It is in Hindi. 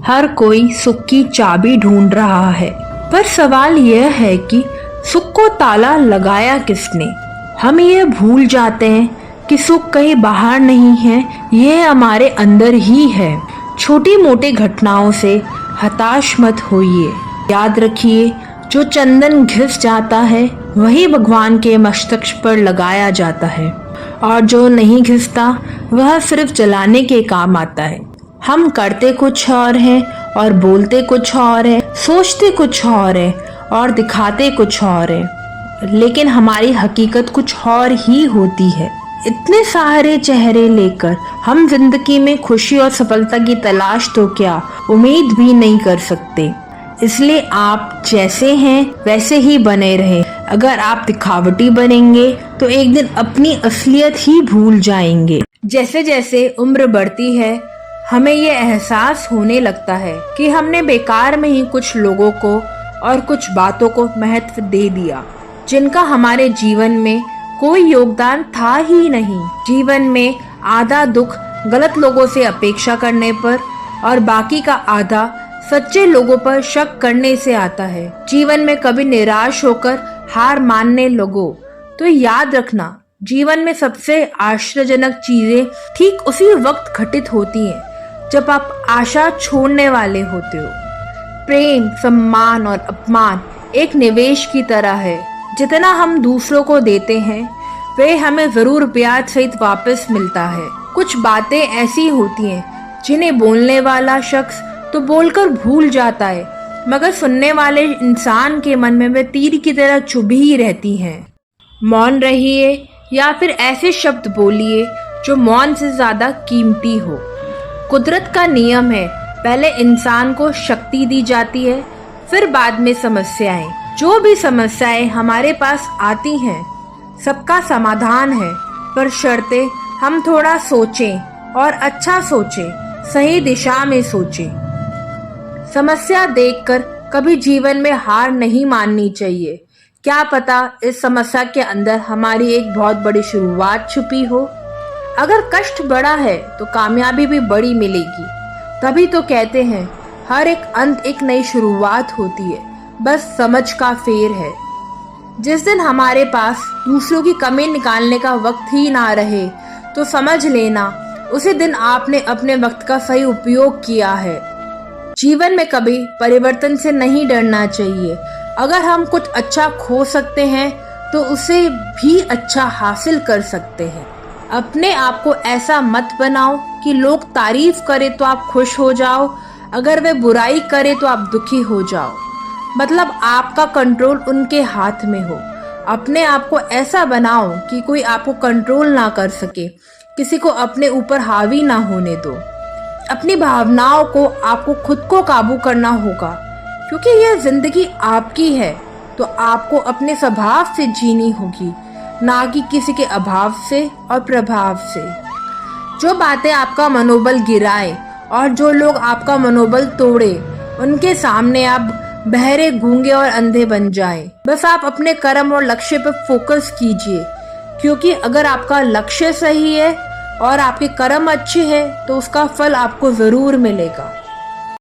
हर कोई सुख की चाबी ढूंढ रहा है, पर सवाल यह है कि सुख को ताला लगाया किसने। हम ये भूल जाते हैं कि सुख कहीं बाहर नहीं है, यह हमारे अंदर ही है। छोटी मोटी घटनाओं से हताश मत होइए। याद रखिए, जो चंदन घिस जाता है वही भगवान के मस्तक पर लगाया जाता है, और जो नहीं घिसता वह सिर्फ जलाने के काम आता है। हम करते कुछ और हैं और बोलते कुछ और है, सोचते कुछ और है और दिखाते कुछ और है, लेकिन हमारी हकीकत कुछ और ही होती है। इतने सारे चेहरे लेकर हम जिंदगी में खुशी और सफलता की तलाश तो क्या उम्मीद भी नहीं कर सकते। इसलिए आप जैसे हैं वैसे ही बने रहें। अगर आप दिखावटी बनेंगे तो एक दिन अपनी असलियत ही भूल जाएंगे। जैसे जैसे उम्र बढ़ती है, हमें ये एहसास होने लगता है कि हमने बेकार में ही कुछ लोगों को और कुछ बातों को महत्व दे दिया, जिनका हमारे जीवन में कोई योगदान था ही नहीं। जीवन में आधा दुख गलत लोगों से अपेक्षा करने पर और बाकी का आधा सच्चे लोगों पर शक करने से आता है। जीवन में कभी निराश होकर हार मानने लगो तो याद रखना, जीवन में सबसे आश्चर्यजनक चीजें ठीक उसी वक्त घटित होती हैं जब आप आशा छोड़ने वाले होते हो। प्रेम, सम्मान और अपमान एक निवेश की तरह है। जितना हम दूसरों को देते हैं वे हमें जरूर ब्याज सहित वापस मिलता है। कुछ बातें ऐसी होती हैं जिन्हें बोलने वाला शख्स तो बोलकर भूल जाता है, मगर सुनने वाले इंसान के मन में वे तीर की तरह चुभ ही रहती हैं। मौन रहिए या फिर ऐसे शब्द बोलिए जो मौन से ज्यादा कीमती हो। कुदरत का नियम है, पहले इंसान को शक्ति दी जाती है, फिर बाद में समस्याएं। जो भी समस्याएं हमारे पास आती हैं सबका समाधान है, पर शर्ते हम थोड़ा सोचें और अच्छा सोचें, सही दिशा में सोचें। समस्या देखकर कभी जीवन में हार नहीं माननी चाहिए। क्या पता इस समस्या के अंदर हमारी एक बहुत बड़ी शुरुआत छुपी हो। अगर कष्ट बड़ा है तो कामयाबी भी बड़ी मिलेगी। तभी तो कहते हैं हर एक अंत एक नई शुरुआत होती है, बस समझ का फेर है। जिस दिन हमारे पास दूसरों की कमी निकालने का वक्त ही ना रहे तो समझ लेना उसी दिन आपने अपने वक्त का सही उपयोग किया है। जीवन में कभी परिवर्तन से नहीं डरना चाहिए। अगर हम कुछ अच्छा खो सकते हैं तो उसे भी अच्छा हासिल कर सकते हैं। अपने आप को ऐसा मत बनाओ कि लोग तारीफ करें तो आप खुश हो जाओ, अगर वे बुराई करें तो आप दुखी हो जाओ। मतलब आपका कंट्रोल उनके हाथ में हो। अपने आप को ऐसा बनाओ कि कोई आपको कंट्रोल ना कर सके, किसी को अपने ऊपर हावी ना होने दो। अपनी भावनाओं को आपको खुद को काबू करना होगा, क्योंकि यह जिंदगी आपकी है, तो आपको अपने स्वभाव से जीनी होगी, ना कि किसी के अभाव से और प्रभाव से। जो बातें आपका मनोबल गिराए और जो लोग आपका मनोबल तोड़े, उनके सामने आप बहरे, गूंगे और अंधे बन जाएं। बस आप अपने कर्म और लक्ष्य पर फोकस कीजिए, क्योंकि अगर आपका लक्ष्य सही है और आपके कर्म अच्छे हैं तो उसका फल आपको जरूर मिलेगा।